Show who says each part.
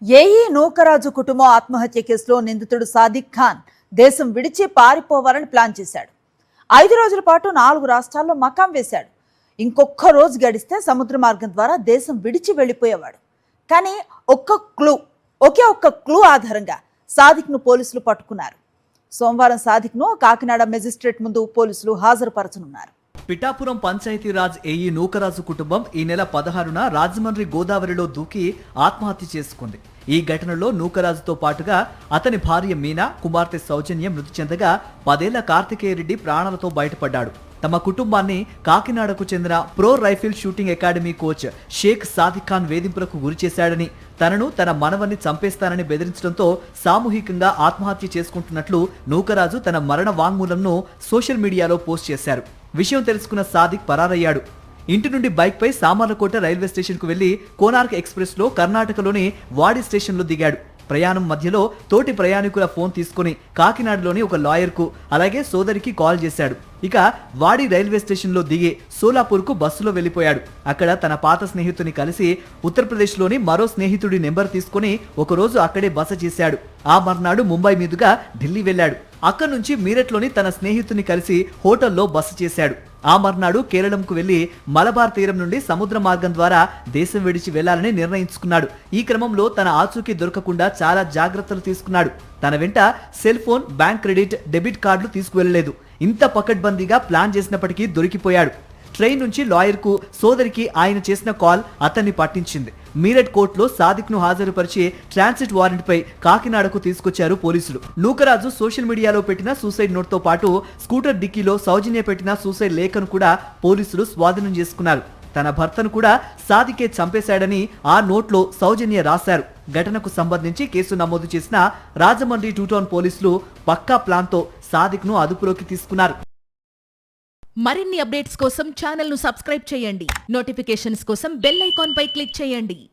Speaker 1: AE Nookaraju కుటుంబం ఆత్మహత్య కేసులో నిందితుడు సాదిక్ ఖాన్ దేశం విడిచి పారిపోవాలని ప్లాన్ చేశాడు. 5 రోజుల పాటు 4 రాష్ట్రాల్లో మకాం వేశాడు. ఇంకొక రోజు గడిస్తే సముద్ర మార్గం ద్వారా దేశం విడిచి వెళ్లిపోయేవాడు. కానీ ఒకే ఒక్క క్లూ ఆధారంగా సాదిక్ను పోలీసులు పట్టుకున్నారు. సోమవారం సాదిక్ను కాకినాడ మెజిస్ట్రేట్ ముందు పోలీసులు హాజరుపరచనున్నారు.
Speaker 2: పిఠాపురం పంచాయతీరాజ్ ఏఈ నూకరాజు కుటుంబం ఈ నెల 16న రాజమండ్రి గోదావరిలో దూకి ఆత్మహత్య చేసుకుంది. ఈ ఘటనలో నూకరాజుతో పాటుగా అతని భార్య మీనా, కుమార్తె సౌజన్య మృతి చెందగా 10 ఏళ్ల కార్తికేయరెడ్డి ప్రాణాలతో బయటపడ్డాడు. తమ కుటుంబాన్ని కాకినాడకు చెందిన pro rifle shooting academy coach Sheikh Sadiq Khan వేధింపులకు గురిచేశాడని, తనను తన మనవన్ని చంపేస్తానని బెదిరించడంతో సామూహికంగా ఆత్మహత్య చేసుకుంటున్నట్లు నూకరాజు తన మరణ వాంగ్మూలంను సోషల్ మీడియాలో పోస్ట్ చేశారు. విషయం తెలుసుకున్న సాదిక్ పరారయ్యాడు. ఇంటి నుండి బైక్పై సామర్లకోట రైల్వే స్టేషన్కు వెళ్లి కోనార్క్ ఎక్స్ప్రెస్లో కర్ణాటకలోని వాడి స్టేషన్లో దిగాడు. ప్రయాణం మధ్యలో తోటి ప్రయాణికుల ఫోన్ తీసుకుని కాకినాడలోని ఒక లాయర్కు అలాగే సోదరికి కాల్ చేశాడు. ఇక వాడి రైల్వే స్టేషన్లో దిగి సోలాపూర్కు బస్సులో వెళ్లిపోయాడు. అక్కడ తన పాత స్నేహితుని కలిసి ఉత్తరప్రదేశ్లోని మరో స్నేహితుడి నెంబర్ తీసుకుని ఒకరోజు అక్కడే బస చేశాడు. ఆ మర్నాడు ముంబై మీదుగా ఢిల్లీ వెళ్లాడు. అక్కడి నుంచి మీరట్లోని తన స్నేహితుని కలిసి హోటల్లో బస చేశాడు. ఆ మర్నాడు కేరళంకు వెళ్లి మలబార్ తీరం నుండి సముద్ర మార్గం ద్వారా దేశం విడిచి వెళ్లాలని నిర్ణయించుకున్నాడు. ఈ క్రమంలో తన ఆచూకీ దొరకకుండా చాలా జాగ్రత్తలు తీసుకున్నాడు. తన వెంట cell phone, bank credit, debit కార్డులు తీసుకువెళ్లలేదు. ఇంత పకడ్బందీగా ప్లాన్ చేసినప్పటికీ దొరికిపోయాడు. ట్రైన్ నుంచి లాయర్కు, సోదరికి ఆయన చేసిన కాల్ అతన్ని పట్టించింది. మీరట్ కోర్టులో సాదిక్ను హాజరుపరిచి ట్రాన్సిట్ వారెంట్పై కాకినాడకు తీసుకొచ్చారు పోలీసులు. నూకరాజు సోషల్ మీడియాలో పెట్టిన సూసైడ్ నోట్తో పాటు స్కూటర్ డిక్కీలో సౌజన్య పెట్టిన సూసైడ్ లేఖను కూడా పోలీసులు స్వాధీనం చేసుకున్నారు. తన భర్తను కూడా సాదికే చంపేశాడని ఆ నోట్లో సౌజన్య రాశారు. ఘటనకు సంబంధించి కేసు నమోదు చేసిన రాజమండ్రి 2 టౌన్ పోలీసులు పక్కా ప్లాన్తో సాదిక్ను అదుపులోకి తీసుకున్నారు.
Speaker 3: మరిన్ని అప్డేట్స్ కోసం ఛానల్ను సబ్స్క్రైబ్ చేయండి. నోటిఫికేషన్స్ కోసం బెల్ ఐకాన్ పై క్లిక్ చేయండి.